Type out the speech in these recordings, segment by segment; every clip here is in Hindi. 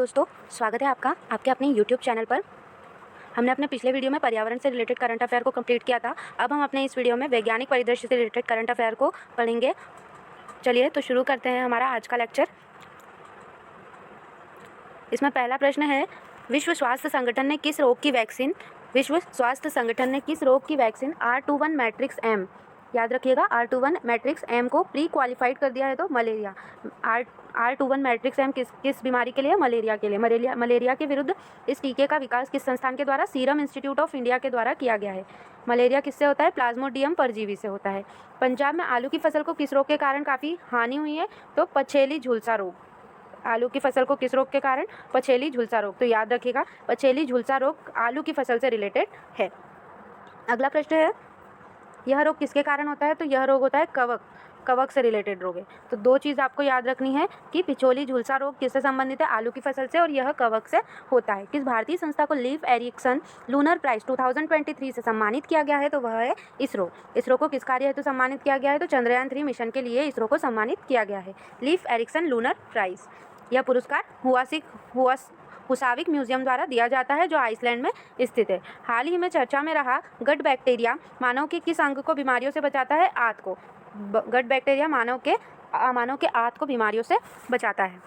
दोस्तों, स्वागत है आपका आपके अपने YouTube चैनल पर। हमने अपने पिछले वीडियो में पर्यावरण से रिलेटेड करंट अफेयर को कंप्लीट किया था। अब हम अपने इस वीडियो में वैज्ञानिक परिदृश्य से रिलेटेड करंट अफेयर को पढ़ेंगे। चलिए तो शुरू करते हैं हमारा आज का लेक्चर। इसमें पहला प्रश्न है, विश्व स्वास्थ्य संगठन ने किस रोग की वैक्सीन R21 मैट्रिक्स एम, याद रखिएगा R21 मैट्रिक्स एम को प्री क्वालिफाइड कर दिया है। तो मलेरिया, R21 मैट्रिक्स एम किस बीमारी के लिए? मलेरिया के लिए। मलेरिया के विरुद्ध इस टीके का विकास किस संस्थान के द्वारा? सीरम इंस्टीट्यूट ऑफ इंडिया के द्वारा किया गया है। मलेरिया किससे होता है? प्लाज्मोडियम परजीवी से होता है। पंजाब में आलू की फसल को किस रोग के कारण काफ़ी हानि हुई है? तो पछेली झुलसा रोग। आलू की फसल को किस रोग के कारण? पछेली झुलसा रोग। तो याद रखिएगा, पछेली झुलसा रोग आलू की फसल से रिलेटेड है। अगला प्रश्न है, यह रोग किसके कारण होता है? तो यह रोग होता है कवक से रिलेटेड रोग है। तो दो चीज़ आपको याद रखनी है कि पिछोली झुलसा रोग किससे संबंधित है? आलू की फसल से, और यह कवक से होता है। किस भारतीय संस्था को लीफ एरिक्सन लूनर प्राइज 2023 से सम्मानित किया गया है? तो वह है इसरो। इसरो को किस कार्य हेतु सम्मानित किया गया है? तो चंद्रयान 3 मिशन के लिए इसरो को सम्मानित किया गया है लीफ एरिक्सन लूनर प्राइज। यह पुरस्कार हुसाविक म्यूजियम द्वारा दिया जाता है, जो आइसलैंड में स्थित है। हाल ही में चर्चा में रहा गट बैक्टीरिया मानव के किस अंग को बीमारियों से बचाता है? आंत को। गट बैक्टीरिया मानव के आंत को बीमारियों से बचाता है।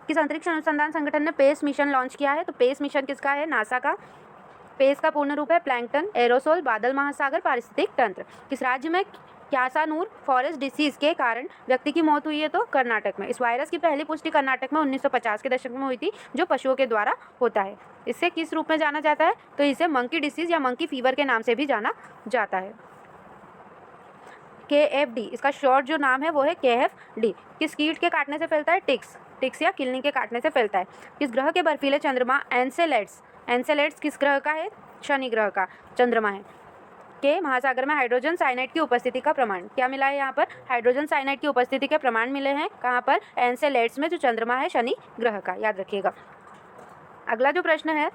किस अंतरिक्ष अनुसंधान संगठन ने पेस मिशन लॉन्च किया है? तो पेस मिशन किसका है? नासा का। पेस का पूर्ण रूप है प्लैंकटन, एरोसोल, बादल महासागर, पारिस्थितिक तंत्र। किस राज्य में क्यासानूर फॉरेस्ट डिसीज के कारण व्यक्ति की मौत हुई है? तो कर्नाटक में। इस वायरस की पहली पुष्टि कर्नाटक में 1950 के दशक में हुई थी, जो पशुओं के द्वारा होता है। इसे किस रूप में जाना जाता है? तो इसे मंकी डिसीज या मंकी फीवर के नाम से भी जाना जाता है। KFD, इसका शॉर्ट जो नाम है वो है KFD। किस कीट के काटने से फैलता है? टिक्स या किलनी के काटने से फैलता है। किस ग्रह के बर्फीले चंद्रमा एनसेलेड्स किस ग्रह का है? शनि ग्रह का चंद्रमा है। के महासागर में हाइड्रोजन साइनाइड की उपस्थिति का प्रमाण क्या मिला है? यहाँ पर हाइड्रोजन साइनाइड की उपस्थिति के प्रमाण मिले हैं। कहाँ पर? एनसेलेड्स में, जो चंद्रमा है शनि ग्रह का, याद रखिएगा। अगला जो प्रश्न है,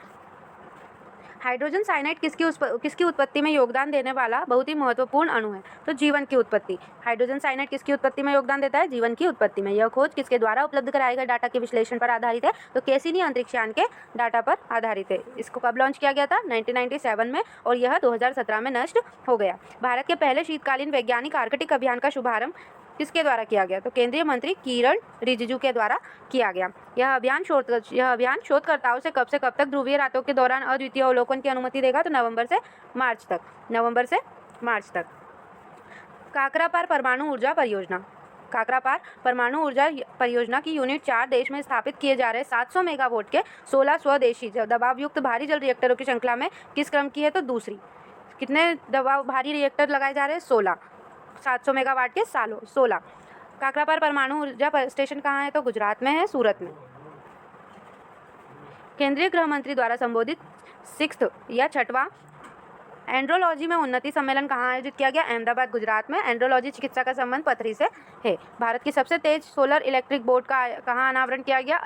हाइड्रोजन साइनाइड किसकी उत्पत्ति में योगदान देने वाला बहुत ही महत्वपूर्ण अणु है? तो जीवन की उत्पत्ति। हाइड्रोजन साइनाइड किसकी उत्पत्ति में योगदान देता है? जीवन की उत्पत्ति में। यह खोज किसके द्वारा उपलब्ध कराए गए डाटा के विश्लेषण पर आधारित है? तो कैसिनी अंतरिक्षयान के डाटा पर आधारित है। इसको कब लॉन्च किया गया था? 1997 में, और यह 2017 में नष्ट हो गया। भारत के पहले शीतकालीन वैज्ञानिक आर्कटिक अभियान का शुभारंभ किसके द्वारा किया गया? तो केंद्रीय मंत्री किरण रिजिजू के द्वारा किया गया। यह अभियान शोधकर्ताओं से कब तक ध्रुवीय रातों के दौरान अद्वितीय अवलोकन की अनुमति देगा? तो नवंबर से मार्च तक। काकरापार परमाणु ऊर्जा परियोजना की यूनिट 4 देश में स्थापित किए जा रहे 700 मेगावाट के 16 स्वदेशी दबावयुक्त भारी जल रिएक्टरों की श्रृंखला में किस क्रम की है? तो दूसरी। कितने दबाव भारी रिएक्टर लगाए जा रहे हैं? 16। 700 मेगावाट के 16। काकरापार परमाणु ऊर्जा स्टेशन कहाँ है? तो गुजरात में है, सूरत में। केंद्रीय गृह मंत्री द्वारा संबोधित 6वां या 6वां एंड्रोलॉजी में उन्नति सम्मेलन कहाँ आयोजित किया गया? अहमदाबाद, गुजरात में। एंड्रोलॉजी चिकित्सा का संबंध पथरी से है। भारत की सबसे तेज सोलर इलेक्ट्रिक बोट का कहाँ अनावरण किया गया?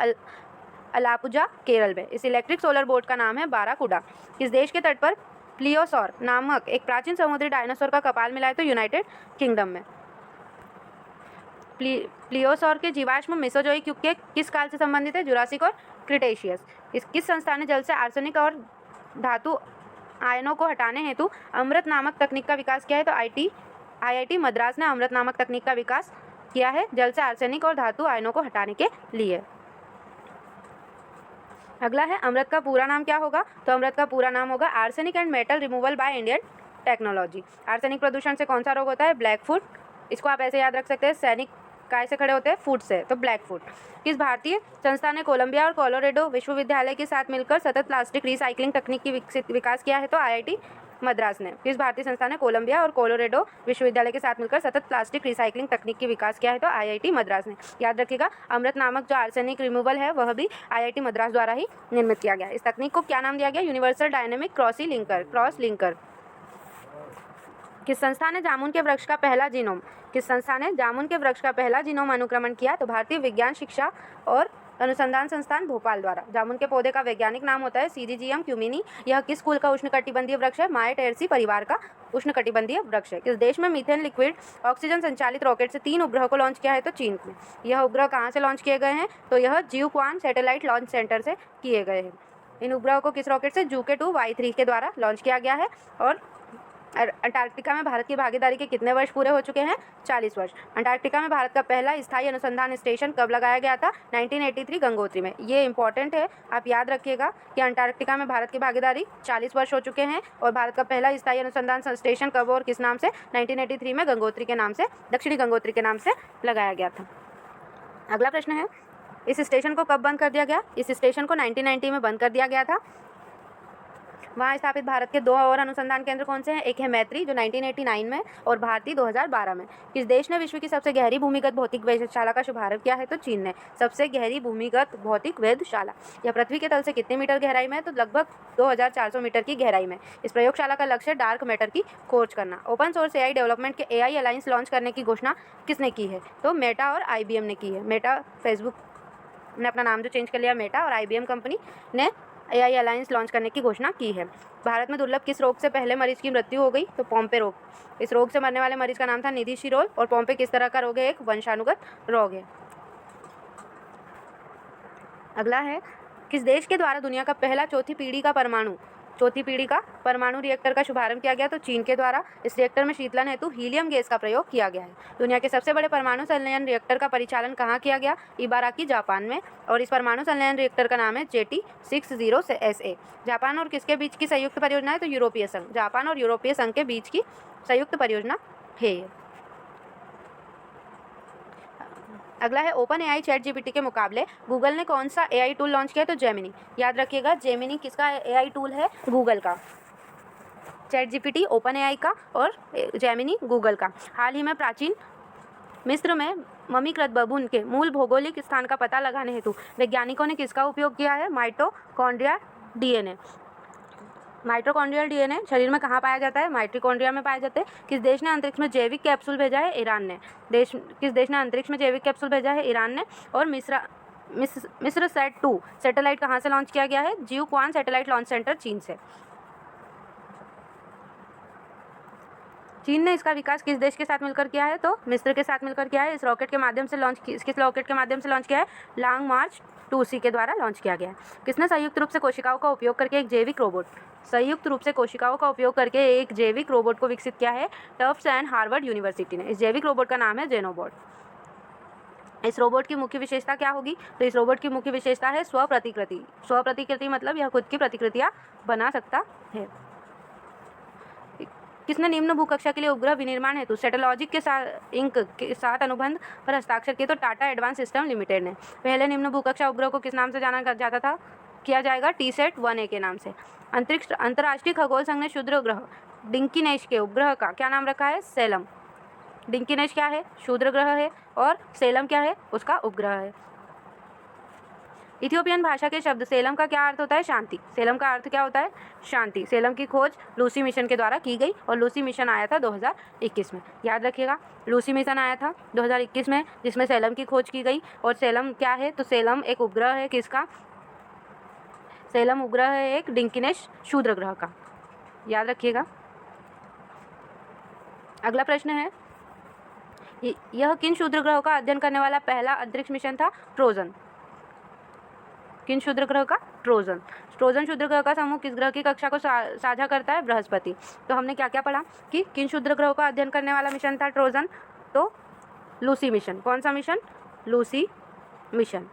अलापुजा, केरल में। इस इलेक्ट्रिक सोलर बोट का नाम है बाराकुडा। इस देश के तट पर प्लियोसॉर नामक एक प्राचीन समुद्री डायनासोर का कपाल मिला है? तो यूनाइटेड किंगडम में। प्लियोसॉर के जीवाश्म मेसोजोइक युग के किस काल से संबंधित है? जुरासिक और क्रिटेशियस। किस संस्थान ने जल से आर्सेनिक और धातु आयनों को हटाने हेतु अमृत नामक तकनीक का विकास किया है? तो IIT मद्रास ने अमृत नामक तकनीक का विकास किया है जल से आर्सेनिक और धातु आयनों को हटाने के लिए। अगला है, अमृत का पूरा नाम क्या होगा? तो अमृत का पूरा नाम होगा arsenic and metal removal by Indian technology. Arsenic प्रदूषण से कौन सा रोग होता है? Black foot. इसको आप ऐसे याद रख सकते हैं, सैनिक काय से खड़े होते हैं? फुट से, तो ब्लैक फुट। किस भारतीय संस्था ने कोलंबिया और कोलोराडो विश्वविद्यालय के साथ मिलकर सतत प्लास्टिक रिसाइकलिंग तकनीक की विकास किया है? तो IIT मद्रास ने। किस भारतीय संस्था ने कोलंबिया और कोलोराडो विश्वविद्यालय के साथ मिलकर सतत प्लास्टिक रिसाइकलिंग तकनीक की विकास किया है? तो IIT मद्रास ने। याद रखिएगा, अमृत नामक जो आर्सेनिक रिमूवल है वह भी IIT मद्रास द्वारा ही निर्मित किया गया। इस तकनीक को क्या नाम दिया गया? Universal dynamic cross linker. किस संस्था ने जामुन के वृक्ष का पहला जीनोम अनुक्रमण किया? तो भारतीय विज्ञान शिक्षा और अनुसंधान संस्थान भोपाल द्वारा। जामुन के पौधे का वैज्ञानिक नाम होता है सीजीजियम क्यूमिनी। यह किस कुल का उष्णकटिबंधीय वृक्ष है? माएटेरेसी परिवार का उष्णकटिबंधीय वृक्ष है। किस देश में मीथेन लिक्विड ऑक्सीजन संचालित रॉकेट से 3 उपग्रह को लॉन्च किया है? तो चीन में। यह उपग्रह कहाँ से लॉन्च किए गए हैं? तो यह जियोक्वान सैटेलाइट लॉन्च सेंटर से किए गए हैं। इन उपग्रहों को किस रॉकेट से? जूके 2 Y3 के द्वारा लॉन्च किया गया है। और अंटार्कटिका में भारत की भागीदारी के कितने वर्ष पूरे हो चुके हैं? 40 वर्ष। अंटार्कटिका में भारत का पहला स्थायी अनुसंधान स्टेशन कब लगाया गया था? 1983 गंगोत्री में। ये इंपॉर्टेंट है, आप याद रखिएगा कि अंटार्कटिका में भारत की भागीदारी 40 वर्ष हो चुके हैं और भारत का पहला स्थायी अनुसंधान स्टेशन कब और किस नाम से? 1983 में गंगोत्री के नाम से, दक्षिणी गंगोत्री के नाम से लगाया गया था। अगला प्रश्न है, इस स्टेशन को कब बंद कर दिया गया? इस स्टेशन को 1990 में बंद कर दिया गया था। वहाँ स्थापित भारत के 2 और अनुसंधान केंद्र कौन से हैं? एक है मैत्री जो 1989 में और भारती 2012 में। किस देश ने विश्व की सबसे गहरी भूमिगत भौतिक वेधशाला का शुभारंभ किया है? तो चीन ने। सबसे गहरी भूमिगत भौतिक वेधशाला। यह पृथ्वी के तल से कितने मीटर गहराई में है? तो लगभग 2400 मीटर की गहराई में। इस प्रयोगशाला का लक्ष्य डार्क मैटर की खोज करना। ओपन सोर्स AI डेवलपमेंट के AI अलायंस लॉन्च करने की घोषणा किसने की है? तो मेटा और IBM ने की है। मेटा, फेसबुक ने अपना नाम जो चेंज कर लिया मेटा, और IBM कंपनी ने AI अलायंस लॉन्च करने की घोषणा की है। भारत में दुर्लभ किस रोग से पहले मरीज की मृत्यु हो गई? तो पोम्पे रोग। इस रोग से मरने वाले मरीज का नाम था निधि शिरोल। और पोम्पे किस तरह का रोग है? एक वंशानुगत रोग है। अगला है, किस देश के द्वारा दुनिया का पहला चौथी पीढ़ी का परमाणु रिएक्टर का शुभारंभ किया गया? तो चीन के द्वारा। इस रिएक्टर में शीतलन हेतु हीलियम गैस का प्रयोग किया गया है। दुनिया के सबसे बड़े परमाणु संलयन रिएक्टर का परिचालन कहाँ किया गया? इबाराकी, जापान में। और इस परमाणु संलयन रिएक्टर का नाम है JT60SA। जापान और किसके बीच की संयुक्त परियोजना है? तो यूरोपीय संघ। जापान और यूरोपीय संघ के बीच की संयुक्त परियोजना है। अगला है, ओपन AI ChatGPT के मुकाबले गूगल ने कौन सा AI टूल लॉन्च किया? तो जेमिनी। याद रखिएगा, जेमिनी किसका AI टूल है? गूगल का। ChatGPT ओपन AI का और जेमिनी गूगल का। हाल ही में प्राचीन मिस्र में ममीकृत बबून के मूल भौगोलिक स्थान का पता लगाने हेतु वैज्ञानिकों ने किसका उपयोग किया है? Mitochondria DNA। माइटोकॉन्ड्रियल DNA शरीर में कहाँ पाया जाता है? माइटोकॉन्ड्रिया में पाया जाता है। किस देश ने अंतरिक्ष में जैविक कैप्सूल भेजा है? ईरान ने। किस देश ने अंतरिक्ष में जैविक कैप्सूल भेजा है? ईरान ने। और मिस्र सैट-2 सैटेलाइट कहाँ से लॉन्च किया गया है? जियोक्वान सैटेलाइट लॉन्च सेंटर, चीन से। चीन ने इसका विकास किस देश के साथ मिलकर किया है? तो मिस्र के साथ मिलकर किया है। इस रॉकेट के माध्यम से किस रॉकेट के माध्यम से लॉन्च किया है? लॉन्ग मार्च 2C के द्वारा लॉन्च किया गया है। किसने संयुक्त रूप से कोशिकाओं का उपयोग करके एक जैविक रोबोट को विकसित किया है? टफ्ट्स एंड हार्वर्ड यूनिवर्सिटी ने। इस जैविक रोबोट का नाम है जेनोबॉट। इस रोबोट की मुख्य विशेषता क्या होगी? तो इस रोबोट की मुख्य विशेषता है स्वप्रतिकृति। स्वप्रतिकृति मतलब यह खुद की प्रतिकृतियां बना सकता है। किसने निम्न भूकक्षा के लिए उपग्रह विनिर्माण हेतु सेटेलॉजिक के साथ अनुबंध पर हस्ताक्षर किए? तो टाटा एडवांस सिस्टम लिमिटेड ने। पहले निम्न भूकक्षा उपग्रह को किस नाम से जाना जाता था? किया जाएगा TSAT-1A के नाम से। अंतर्राष्ट्रीय खगोल संघ ने क्षुद्र ग्रह डिंकिनेश के उपग्रह का क्या नाम रखा है? सेलम। डिंकिनेश क्या है? क्षुद्र ग्रह है। और सेलम क्या है? उसका उपग्रह है। इथियोपियन भाषा के शब्द सेलम का क्या अर्थ होता है? शांति। सेलम का अर्थ क्या होता है? शांति। सेलम की खोज लूसी मिशन के द्वारा की गई और लूसी मिशन आया था 2021 में। याद रखिएगा, लूसी मिशन आया था 2021 में, जिसमें सेलम की खोज की गई। और सेलम क्या है? तो सेलम एक उपग्रह है। किसका? सेलम उपग्रह है एक डिंकिनेश क्षुद्र ग्रह का। याद रखिएगा। अगला प्रश्न है, यह किन क्षुद्र ग्रहों का अध्ययन करने वाला पहला अंतरिक्ष मिशन था? ट्रोजन। किन क्षुद्र ग्रह का? ट्रोजन। ट्रोजन क्षुद्र ग्रह का समूह किस ग्रह की कक्षा को साझा करता है? बृहस्पति। तो हमने क्या क्या पढ़ा कि किन क्षुद्र ग्रहों का अध्ययन करने वाला मिशन था ट्रोजन? तो लूसी मिशन। कौन सा मिशन? Lucy mission.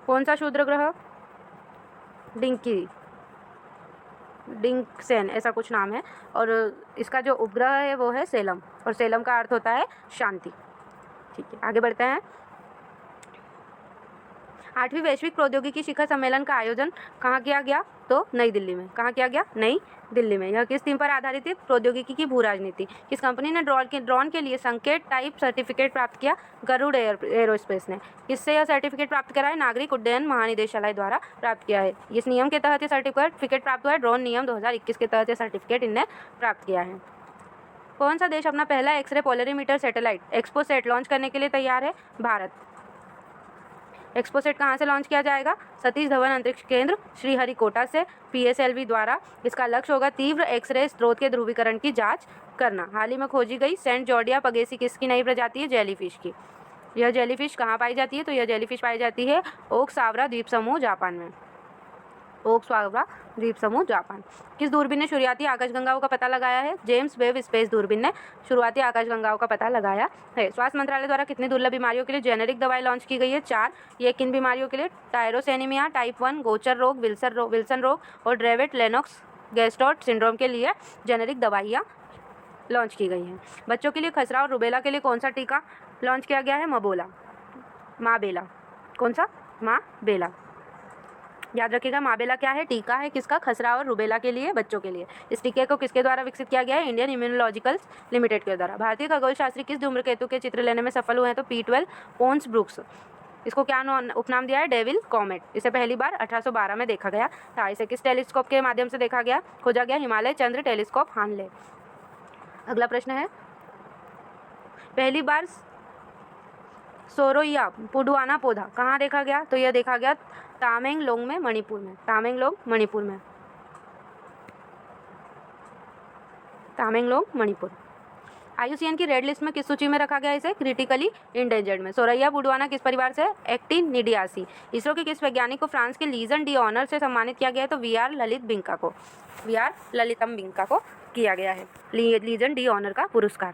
कौन सा क्षुद्र ग्रह? डिंकसेन ऐसा कुछ नाम है। और इसका जो उपग्रह है वो है सेलम, और सेलम का अर्थ होता है शांति। ठीक है, आगे बढ़ते हैं। 8वीं वैश्विक प्रौद्योगिकी शिखर सम्मेलन का आयोजन कहाँ किया गया? तो नई दिल्ली में। कहाँ किया गया? नई दिल्ली में। यह किस थीम पर आधारित है? प्रौद्योगिकी की भू राजनीति। किस कंपनी ने ड्रोन के लिए संकेत टाइप सर्टिफिकेट प्राप्त किया? गरुड़ एरोस्पेस ने। किससे यह सर्टिफिकेट प्राप्त करा है? नागरिक उड्डयन महानिदेशालय द्वारा प्राप्त किया है। इस नियम के तहत यह सर्टिफिकेट प्राप्त हुआ है। ड्रोन नियम 2021 के तहत यह सर्टिफिकेट इनने प्राप्त किया है। कौन सा देश अपना पहला X-ray polarimeter satellite XPoSat launch करने के लिए तैयार है? भारत। एक्सपोसेट कहाँ से लॉन्च किया जाएगा? सतीश धवन अंतरिक्ष केंद्र श्रीहरिकोटा से PSLV द्वारा। इसका लक्ष्य होगा तीव्र एक्सरे स्रोत के ध्रुवीकरण की जांच करना। हाल ही में खोजी गई सेंट जॉर्डिया पगेसी किसकी नई प्रजाति है? जेलीफिश की। यह जेलीफिश कहाँ पाई जाती है? तो यह जेलीफिश पाई जाती है ओकसावरा द्वीप समूह जापान में। ओकसावरा द्वीप समूह जापान। किस दूरबीन ने शुरुआती आकाशगंगाओं का पता लगाया है? जेम्स वेब स्पेस दूरबीन ने शुरुआती आकाशगंगाओं का पता लगाया है। स्वास्थ्य मंत्रालय द्वारा कितनी दुर्लभ बीमारियों के लिए जेनेरिक दवाई लॉन्च की गई है? 4। ये किन बीमारियों के लिए? टायरोसेनीमिया टाइप 1, गोचर रोग, विल्सन रोग और ड्रेविड लेनॉक्स गैस्ट्रोट सिंड्रोम के लिए जेनेरिक दवाइयाँ लॉन्च की गई हैं। बच्चों के लिए खसरा और रुबेला के लिए कौन सा टीका लॉन्च किया गया है? माबेला। कौन सा? माबेला। याद रखिएगा, माबेला क्या है? टीका है। किसका? खसरा और रुबेला के लिए, बच्चों के लिए। इस टीके को किसके द्वारा विकसित किया गया है? इंडियन इम्यूनोलॉजिकल्स लिमिटेड के द्वारा। भारतीय खगोल शास्त्री किस धूम्रकेतु के चित्र लेने में सफल हुए हैं? तो P12 पोन्स ब्रुक्स। इसको क्या उपनाम दिया है? Devil comet. इसे पहली बार 1812 में देखा गया था। इसे किस टेलीस्कोप के माध्यम से देखा गया? खोजा गया हिमालय चंद्र टेलीस्कोप हानले। अगला प्रश्न है, पहली बार सोरोइया पुडुआना पौधा कहाँ देखा गया? तो यह देखा गया तामेंगलोंग में, मणिपुर में। तामेंगलोंग मणिपुर। IUCN की रेड लिस्ट में किस सूची में रखा गया इसे? क्रिटिकली इंडेंजर्ड में। सोरैया पुडुआना किस परिवार से? एक्टिनिडियासी। इसरो के किस वैज्ञानिक को फ्रांस के लीजन डी ऑनर से सम्मानित किया गया है? तो VR ललितम बिंका को किया गया है लीजन डी ऑनर का पुरस्कार।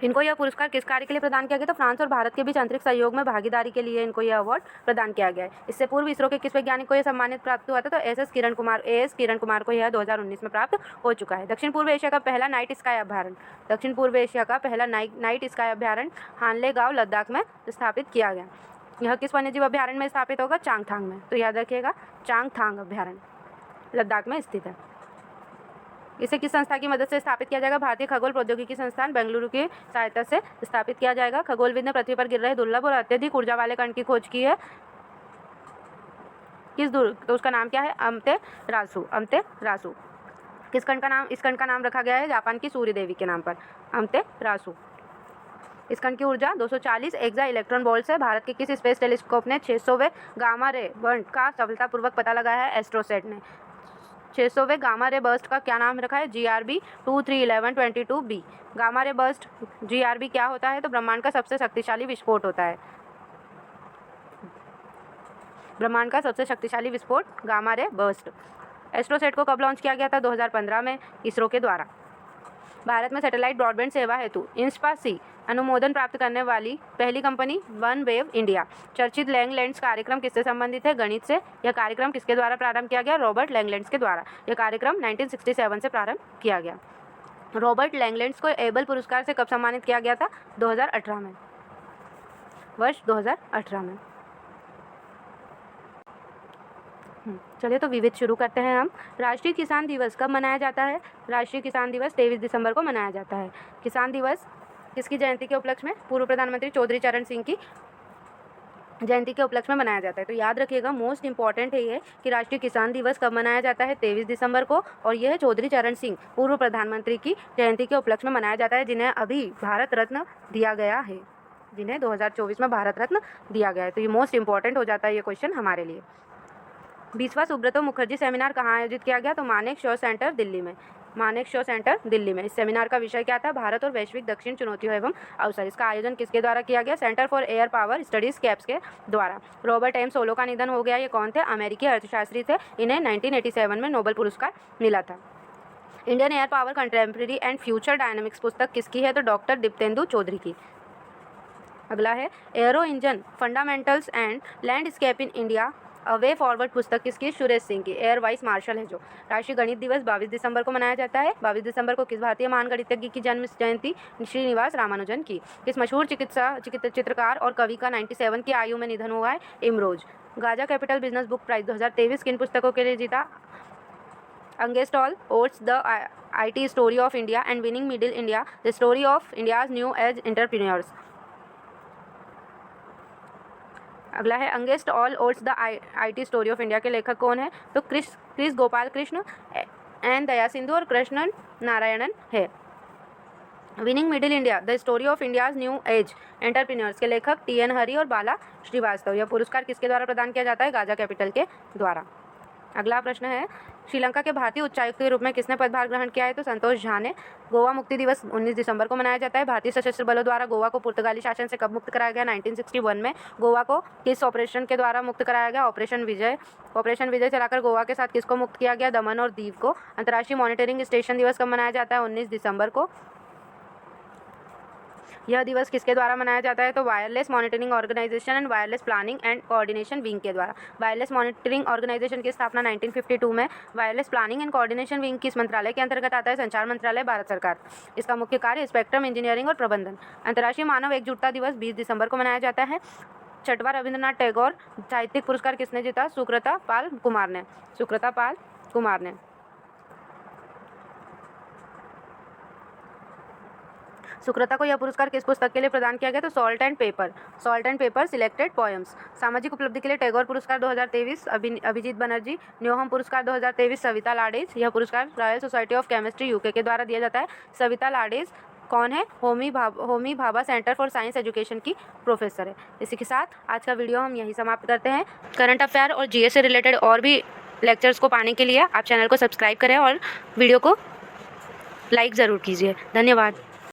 इनको यह पुरस्कार किस कार्य के लिए प्रदान किया गया? तो फ्रांस और भारत के बीच अंतरिक्ष सहयोग में भागीदारी के लिए इनको यह अवार्ड प्रदान किया गया है। इससे पूर्व इसरो के किस वैज्ञानिक को यह सम्मानित प्राप्त हुआ था? तो AS किरण कुमार को यह 2019 में प्राप्त हो चुका है। दक्षिण पूर्व एशिया का पहला नाइट स्काई अभ्यारण्य हानले गांव लद्दाख में स्थापित किया गया। यह किस वन्यजीव अभ्यारण्य में स्थापित होगा? चांगथांग में। तो याद रखिएगा, चांगथांग अभ्यारण्य लद्दाख में स्थित है। इसे किस संस्था की मदद से स्थापित किया जाएगा? भारतीय खगोल प्रौद्योगिकी संस्थान बेंगलुरु की सहायता से स्थापित किया जाएगा। खगोलविद ने पृथ्वी पर गिर रहे दुर्लभ और अत्यधिक ऊर्जा वाले कण की खोज की है। तो उसका नाम क्या है? अमते रासु। इस कण का नाम रखा गया है जापान की सूर्य देवी के नाम पर, अमते रासु। इस कण की ऊर्जा 240 एक्सा इलेक्ट्रॉन वोल्ट है। भारत के किस स्पेस टेलीस्कोप ने 600वें गामा रे बर्स्ट का सफलतापूर्वक पता लगाया है? एस्ट्रोसेट ने। 600वें गामा रे बर्स्ट का क्या नाम रखा है? GRB 231122b। Gamma ray burst GRB क्या होता है? तो ब्रह्मांड का सबसे शक्तिशाली विस्फोट होता है। ब्रह्मांड का सबसे शक्तिशाली विस्फोट गामा रे बर्स्ट। एस्ट्रोसेट को कब लॉन्च किया गया था? 2015 में इसरो के द्वारा। भारत में सैटेलाइट ब्रॉडबैंड सेवा हेतु INSPA-C अनुमोदन प्राप्त करने वाली पहली कंपनी OneWeb इंडिया। चर्चित लैंगलैंड्स कार्यक्रम किससे संबंधित है? गणित से। यह कार्यक्रम किसके द्वारा प्रारंभ किया गया? रॉबर्ट लैंगलैंड्स के द्वारा। यह कार्यक्रम 1967 से प्रारंभ किया गया। रॉबर्ट लैंगलैंड्स को एबल पुरस्कार से कब सम्मानित किया गया था? 2018 में, वर्ष 2018 में। चलिए तो विविध शुरू करते हैं हम। राष्ट्रीय किसान दिवस कब मनाया जाता है? राष्ट्रीय किसान दिवस 23 दिसंबर को मनाया जाता है। किसान दिवस किसकी जयंती के उपलक्ष्य में? पूर्व प्रधानमंत्री चौधरी चरण सिंह की जयंती के उपलक्ष्य में मनाया जाता है। तो याद रखिएगा, मोस्ट इंपॉर्टेंट है ये कि राष्ट्रीय किसान दिवस कब मनाया जाता है? 23 दिसंबर को। और यह चौधरी चरण सिंह पूर्व प्रधानमंत्री की जयंती के उपलक्ष्य में मनाया जाता है, जिन्हें अभी भारत रत्न दिया गया है, जिन्हें 2024 में भारत रत्न दिया गया है। तो ये मोस्ट इंपॉर्टेंट हो जाता है ये क्वेश्चन हमारे लिए। 20वां सुब्रतो मुखर्जी सेमिनार कहाँ आयोजित किया गया? तो मानेकशॉ सेंटर दिल्ली में। इस सेमिनार का विषय क्या था? भारत और वैश्विक दक्षिण चुनौतियों एवं अवसर। इसका आयोजन किसके द्वारा किया गया? Centre for air power studies caps के द्वारा। Robert M. सोलो का निधन हो गया। ये कौन थे? अमेरिकी अर्थशास्त्री थे। इन्हें 1987 में नोबेल पुरस्कार मिला था। Indian air power contemporary and future dynamics पुस्तक किसकी है? तो डॉक्टर दीप्तेंदु चौधरी की। अगला है arrow engine fundamentals and landscape in India a way forward पुस्तक किसकी? सुरेश सिंह की। एयर वाइस मार्शल है जो। राष्ट्रीय गणित दिवस 22 दिसंबर को मनाया जाता है। 22 दिसंबर को किस भारतीय महान गणितज्ञ की जन्म जयंती? श्रीनिवास रामानुजन की। किस मशहूर चित्रकार और कवि का 97 की आयु में निधन हुआ है? Imroz. Gaja capital business book prize 2023 किन पुस्तकों के लिए जीता? Against all odds the IT story of India and winning middle India the story of India's new age entrepreneurs. अगला है against all odds the IT story of India के लेखक कौन है? तो Kris Gopalakrishnan, N Dayasindhu और कृष्णन नारायणन है। Winning middle India the story of India's new age entrepreneurs के लेखक टी.एन. हरी और बाला श्रीवास्तव। यह पुरस्कार किसके द्वारा प्रदान किया जाता है? गाजा कैपिटल के द्वारा। अगला प्रश्न है, श्रीलंका के भारतीय उच्चायुक्त के रूप में किसने पदभार ग्रहण किया है? तो संतोष झा ने। गोवा मुक्ति दिवस 19 दिसंबर को मनाया जाता है। भारतीय सशस्त्र बलों द्वारा गोवा को पुर्तगाली शासन से कब मुक्त कराया गया? 1961 में। गोवा को किस ऑपरेशन के द्वारा मुक्त कराया गया? ऑपरेशन विजय। ऑपरेशन विजय चलाकर गोवा के साथ किसको मुक्त किया गया? दमन और दीव को। अंतर्राष्ट्रीय मॉनिटरिंग स्टेशन दिवस कब मनाया जाता है? 19 दिसंबर को। यह दिवस किसके द्वारा मनाया जाता है? तो wireless monitoring organisation and wireless planning and coordination wing के द्वारा। वायरलेस मॉनिटरिंग ऑर्गेनाइजेशन की स्थापना 1952 में। Wireless planning and coordination wing किस मंत्रालय के अंतर्गत आता है? संचार मंत्रालय, भारत सरकार। इसका मुख्य कार्य स्पेक्ट्रम इंजीनियरिंग और प्रबंधन। अंतर्राष्ट्रीय मानव एकजुटता दिवस 20 दिसंबर को मनाया जाता है। 6वां रविंद्रनाथ टैगोर साहित्यिक पुरस्कार किसने जीता? सुकृता पाल कुमार ने। सुकृता पाल कुमार ने। सुकृता को यह पुरस्कार किस पुस्तक के लिए प्रदान किया गया? तो salt and paper. Salt and paper selected poems. सामाजिक उपलब्धि के लिए टैगोर पुरस्कार 2023 अभिजीत बनर्जी। न्योहम पुरस्कार 2023 सविता लाडेज। यह पुरस्कार royal society of chemistry UK के द्वारा दिया जाता है। सविता लाडेज कौन है? Homi Bhabha centre for science education की प्रोफेसर है। इसी के साथ आज का वीडियो हम यहीं समाप्त करते हैं। करंट अफेयर और जीएस से रिलेटेड और भी लेक्चर्स को पाने के लिए आप चैनल को सब्सक्राइब करें और वीडियो को लाइक ज़रूर कीजिए। धन्यवाद।